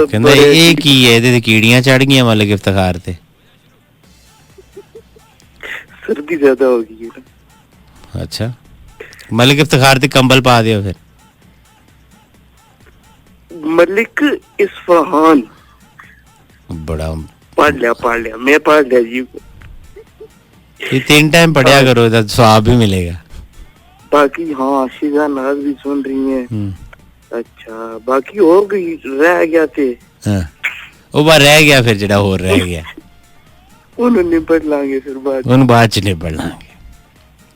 कहंदा एक ही है, ਇਹਦੇ ਤੇ ਕੀੜੀਆਂ ਚੜ ਗਈਆਂ ਮਲਿਕ ਇਫਤਖਾਰ ਤੇ। सर्दी ज्यादा हो गई है। अच्छा मलिक इफ्तिखार ते कंबल पा दियो फिर। मलिक इस्फहान बड़ा पढ़ लिया मैं पढ़ लिया जी। ये 3 टाइम पढ़िया करो तो सवाब भी मिलेगा। बाकी हाँ शिजा नाज भी सुन रही हैं। अच्छा बाकी और भी रह गया थे। हाँ वो बार रह गया फिर जड़ा और रह गया ਉਹਨੂੰ ਨਿਬੜ ਲਾਂਗੇ ਫਿਰ ਉਹਨੂੰ ਬਾਅਦ ਚ ਨਿਬੜ ਲਾਂਗੇ।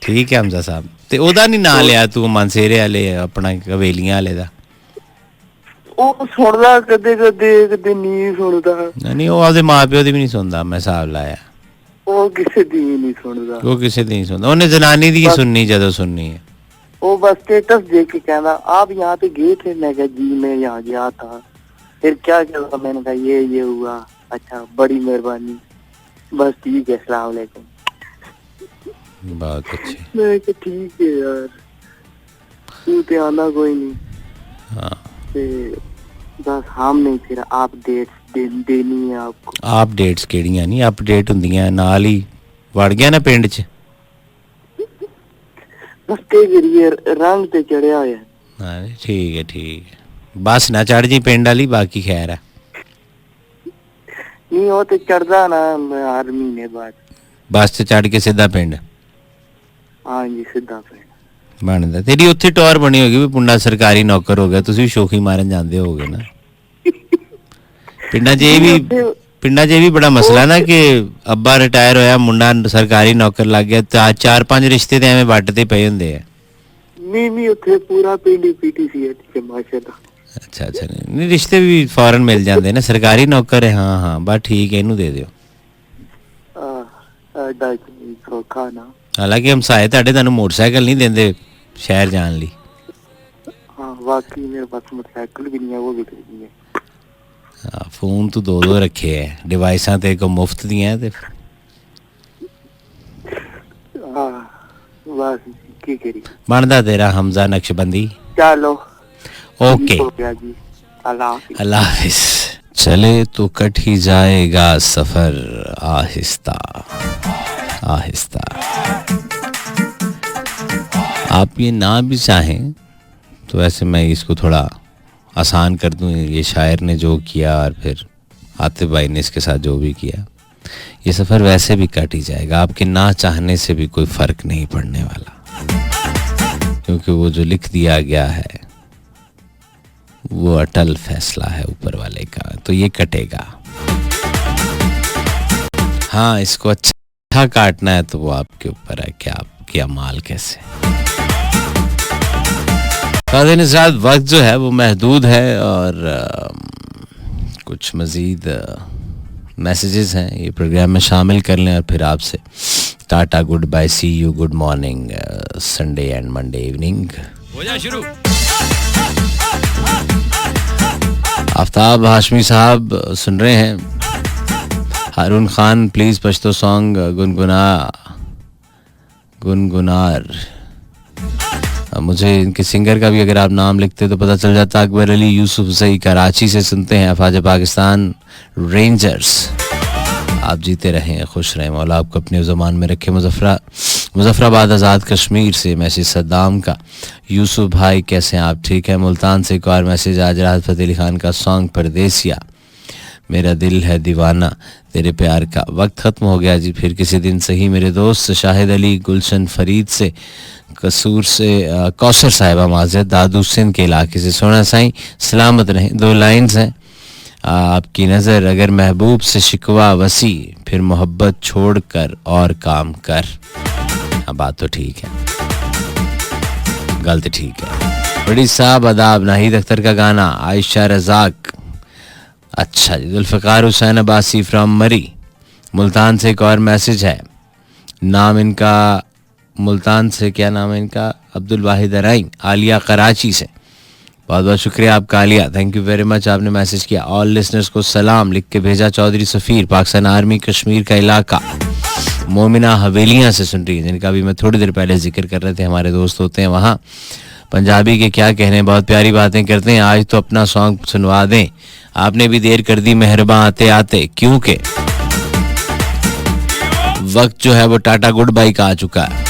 ਠੀਕ ਹੈ ਹਮਜ਼ਾ ਸਾਹਿਬ। ਤੇ ਉਹਦਾ ਨਹੀਂ ਨਾਂ ਲਿਆ ਤੂੰ ਮਨਸੇਰੇ ਵਾਲੇ ਆਪਣਾ ਕਵੇਲੀਆਂ ਵਾਲੇ ਦਾ? ਉਹ ਸੁਣਦਾ ਕਦੇ ਕਦੇ ਨਹੀਂ ਸੁਣਦਾ। ਨਹੀਂ ਉਹ ਆਪਦੇ ਮਾਪਿਓ ਦੀ ਵੀ ਨਹੀਂ ਸੁਣਦਾ, ਮੈਂ ਹਿਸਾਬ ਲਾਇਆ। ਉਹ ਕਿਸੇ ਦੀ ਵੀ ਨਹੀਂ ਸੁਣਦਾ। ਉਹ ਕਿਸੇ ਦੀ ਨਹੀਂ ਸੁਣਦਾ, ਉਹਨੇ ਜਨਾਨੀ ਦੀ ਸੁਣਨੀ ਜਦੋਂ ਸੁਣਨੀ ਹੈ। ਉਹ बस स्टेटस देख के कहना आप यहाँ पे गए थे। मैं कहा जी मैं यहाँ गया था। फिर क्या चला? मैंने कहा ये हुआ। अच्छा बड़ी मेहरबानी। बस ठीक है अस्सलाम वालेकुम। बहुत अच्छे। मैं कहा ठीक है यार तू तो आना कोई नहीं। हाँ बस हम नहीं फिर आप डेट्स देनी है आपको। आप डेट्स केड़ियां नहीं अपडेट ਹੁੰਦੀਆਂ ਨਾਲ ਹੀ ਵੜ ਗਿਆ ਨਾ ਪਿੰਡ 'ਚ। बस ते जरिए रंग ते चढ़िया होया। हाँ ठीक है बस ना चढ़ जी पिंड वाली, बाकी खैर है। नहीं वो तो चढ़दा ना हर महीने बाद। बस से चढ़ के सीधा पिंड। हाँ जी सीधा पिंड ਬਣਦਾ। ਤੇਰੀ ਉੱਥੇ ਟੌਰ ਬਣੀ ਹੋਗੀ ਵੀ ਪੁੰਡਾ ਸਰਕਾਰੀ ਨੌਕਰ ਹੋ ਗਿਆ, ਤੁਸੀਂ ਸ਼ੋਖੀ ਮਾਰਨ ਜਾਂਦੇ ਹੋਗੇ ਨਾ ਪਿੰਡਾਂ 'ਚ। ਇਹ ਵੀ ਬੜਾ ਮਸਲਾ ਨਾ ਕਿ ਅੱਬਾ ਰਿਟਾਇਰ ਹੋਇਆ, ਮੁੰਡਾ ਸਰਕਾਰੀ ਨੌਕਰ ਲੱਗ ਗਿਆ, ਤਾਂ 4-5 ਰਿਸ਼ਤੇ ਤੇ ਐਵੇਂ ਵੱਟ ਤੇ ਪਏ ਹੁੰਦੇ ਆ। ਨਹੀਂ ਉੱਥੇ ਪੂਰਾ ਪਿੰਡ ਪੀਟੀਸੀ ਹੈ ਮਾਸ਼ਾਅੱਲਾ। ਅੱਛਾ ਨਹੀਂ ਰਿਸ਼ਤੇ ਵੀ ਫੌਰਨ ਮਿਲ ਜਾਂਦੇ ਨੇ, ਸਰਕਾਰੀ ਨੌਕਰ ਹੈ। ਹਾਂ ਬਸ ਠੀਕ ਹੈ, ਇਹਨੂੰ ਦੇ ਦਿਓ। ਸੌਖਾ ਨਾ। ਹਾਲਾਂਕਿ ਹਮਸਾਏ ਤੁਹਾਡੇ ਤੁਹਾਨੂੰ ਮੋਟਰਸਾਈਕਲ ਨਹੀਂ ਦਿੰਦੇ ਸ਼ਹਿਰ ਜਾਣ ਲਈ। ਹਾਂ ਵਾਕਈ ਮੇਰੇ ਪਾਸ ਮੋਟਰਸਾਈਕਲ ਵੀ ਨਹੀਂ ਹੈ, ਉਹ ਵੀ ਖਰੀਦੀ ਹੈ। ਹਾਂ ਫੋਨ ਤੂੰ 2 ਰੱਖੇ ਹੈ, ਡਿਵਾਈਸਾਂ ਤੇ ਕੋ ਮੁਫਤ ਦੀਆਂ ਤੇ ਹਾਂ ਬਸ ਕੀ ਕਰੀ। ਬਣਦਾ ਤੇਰਾ ਹਮਜ਼ਾ ਨਕਸ਼ਬੰਦੀ। ਚਲੋ ओके अल्लाह हाफिज। चले तो कट ही जाएगा सफर आहिस्ता आहिस्ता। आप ये ना भी चाहें तो वैसे मैं इसको थोड़ा आसान कर दूं। ये शायर ने जो किया और फिर आतिफ भाई ने इसके साथ जो भी किया, ये सफ़र वैसे भी कट ही जाएगा। आपके ना चाहने से भी कोई फ़र्क नहीं पड़ने वाला, क्योंकि वो जो लिख दिया गया है वो अटल फैसला है ऊपर वाले का, तो ये कटेगा। हाँ इसको अच्छा काटना है तो वो आपके ऊपर है कि आपकी अमाल कैसे। कादिन साथ वक्त जो है वो महदूद है और कुछ मज़ीद मैसेजेस हैं, ये प्रोग्राम में शामिल कर लें और फिर आपसे tata goodbye, see you, good morning, Sunday and Monday evening हो जा शुरू। आफ्ताब हाशमी साहब सुन रहे हैं। हारून खान प्लीज़ पश्तो सॉन्ग गुनगुनार। मुझे इनके सिंगर का भी अगर आप नाम लिखते तो पता चल जाता। अकबर अली यूसुफ सही कराची से सुनते हैं। अफवाज पाकिस्तान रेंजर्स। आप जीते रहें, खुश रहें, मौला आपको अपने ज़मान में रखे। मुजफ्फराबाद आज़ाद कश्मीर से मैसेज सद्दाम का। यूसुफ भाई कैसे हैं आप? ठीक है। मुल्तान से एक और मैसेज आज राहत फ़तेह अली खान का सॉन्ग परदेसिया। मेरा दिल है दीवाना तेरे प्यार का। वक्त ख़त्म हो गया जी, फिर किसी दिन सही। मेरे दोस्त शाहिद अली गुलशन फरीद से, कसूर से, कौसर साहिबा माज़रत दादू सिंध के इलाके से। सोना साईं सलामत रहें। 2 लाइन्स हैं। आपकी नज़र अगर महबूब से शिकवा वसी, फिर मोहब्बत छोड़ कर और काम कर। हाँ बात तो ठीक है, गलत ठीक है। बड़ी साहब अदाब। नाहिद अख्तर का गाना। आयशा रजाक अच्छा जी, जुल्फ़िकार हुसैन अब्बासी फ्रॉम मरी मुल्तान से एक और मैसेज है। नाम इनका मुल्तान से, क्या नाम है इनका, अब्दुल वाहिद अराई, आलिया कराची से। बहुत बहुत शुक्रिया आपका Alia, thank you very much, आपने मैसेज किया। ऑल लिसनर्स को सलाम लिख के भेजा। चौधरी सफ़ीर पाकिस्तान आर्मी कश्मीर का इलाका मोमिना हवेलियाँ से सुन रही है, जिनका भी मैं थोड़ी देर पहले जिक्र कर रहे थे, हमारे दोस्त होते हैं वहाँ। पंजाबी के क्या कहने, बहुत प्यारी बातें करते हैं। आज तो अपना सॉन्ग सुनवा दें, आपने भी देर कर दी मेहरबान आते आते, क्योंकि वक्त जो है वो टाटा गुड बाई का आ चुका है।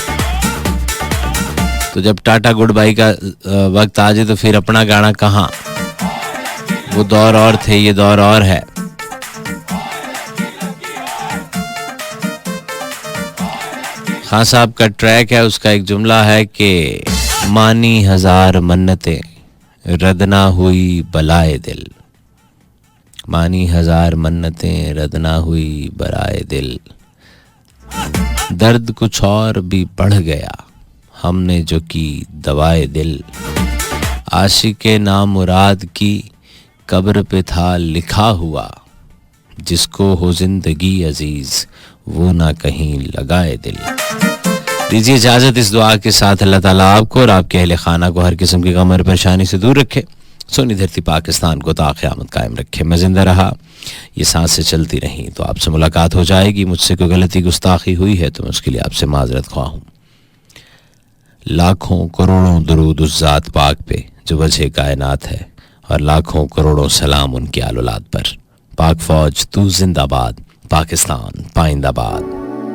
तो जब टाटा गुड बाई का वक्त आ जाए तो फिर अपना गाना कहाँ, वो दौर और थे, ये दौर और है। खान साहब का ट्रैक है, उसका एक जुमला है कि मानी हजार मन्नतें रद ना हुई बलाए दिल, मानी हजार मन्नतें रद ना हुई बलाए दिल, दर्द कुछ और भी बढ़ गया हमने जो की दवाए दिल, आशिक़े नामुराद की कब्र पे था लिखा हुआ, जिसको हो जिंदगी अजीज वो ना कहीं लगाए दिल। दीजिए इजाजत इस दुआ के साथ, अल्लाह ताला आपको और आपके अहले खाना को हर किस्म की गम और परेशानी से दूर रखे, सोनी धरती पाकिस्तान को ता क़यामत कायम रखे। मैं जिंदा रहा, ये सांसें चलती रहीं तो आपसे मुलाकात हो जाएगी। मुझसे कोई गलती गुस्ताखी हुई है तो मैं उसके लिए आपसे माजरत ख्वाह हूँ। लाखों करोड़ों दरूद उस ज़ात पाक पे जो वजह कायनात है, और लाखों करोड़ों सलाम उनकी आल औलाद पर। पाक फौज तू जिंदाबाद, पाकिस्तान पाइंदाबाद।